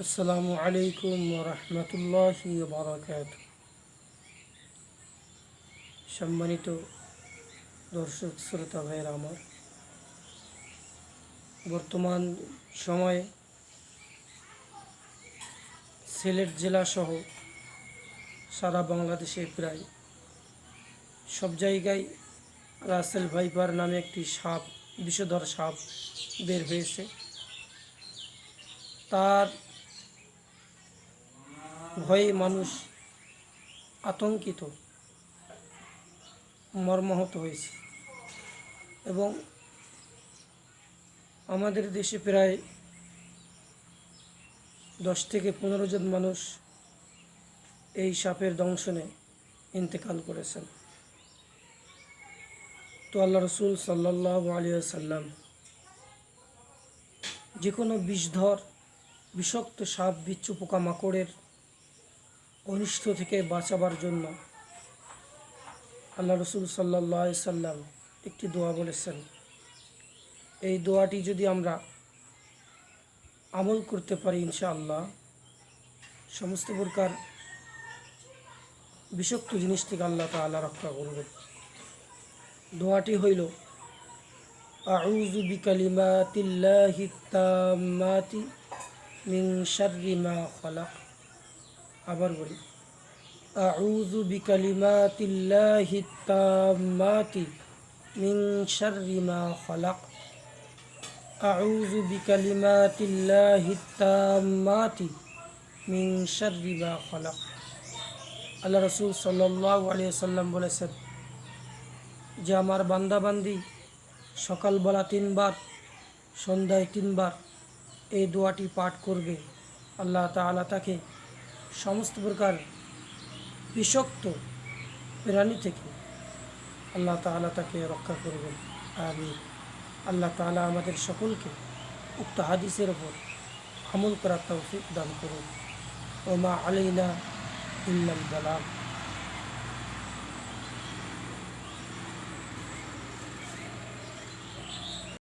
আসসালামু আলাইকুম রহমতুল্লাহি বারাকাতুহু। সম্মানিত দর্শক শ্রোতা ভাইয়েরা আমার, বর্তমান সময়ে সিলেট জেলা সহ সারা বাংলাদেশে প্রায় সব জায়গায় রাসেল ভাইপার নামে একটি সাপ, বিষধর সাপ বের হয়েছে। তার ভয়ে মানুষ আতঙ্কিত, মর্মাহত হয়েছে এবং আমাদের দেশে প্রায় 10 থেকে 15 জন মানুষ এই সাপের দংশনে ইন্তেকাল করেছেন। তো আল্লাহ রসুল সাল্লাল্লাহু আলাইহি ওয়াসাল্লাম যে কোনো বিষধর বিষাক্ত সাপ, বিচ্ছু, পোকামাকড়ের অনিষ্ট থেকে বাঁচাবার জন্য আল্লাহ রসুল সাল্লাল্লাহু আলাইহি ওয়াসাল্লাম একটি দোয়া বলেছেন। এই দোয়াটি যদি আমরা আমল করতে পারি, ইনশাআল্লাহ সমস্ত প্রকার বিষাক্ত জিনিস থেকে আল্লাহ তাআলা রক্ষা করবেন। দোয়াটি হইল, আউযু বিকালিমাতিল্লাহি তাম্মাতি মিন শাররি মা খালাক। আবার বলি, আউযু বিকালিমাতিল্লাহি তাম্মাতি মিন শাররি মা খালাক। আউযু বিকালিমাতিল্লাহি তাম্মাতি মিন শাররি মা খালাক। আল্লাহ রসুল সাল্লাল্লাহু আলাইহি ওয়াসাল্লাম বলেছেন যে আমার বান্দাবান্দি সকালবেলা 3 বার, সন্ধ্যায় 3 বার এই দোয়াটি পাঠ করবে, আল্লাহ তাআলা তাকে সমস্ত প্রকার বিষাক্ত প্রাণী থেকে আল্লাহ তাআলা তাকে রক্ষা করবেন। আমিন। আল্লাহ তাআলা আমাদের সকলকে উক্ত হাদিসের ওপর আমল করার তৌফিক দান করুন। ওমা আলাইনা ইল্লাল বালাগ।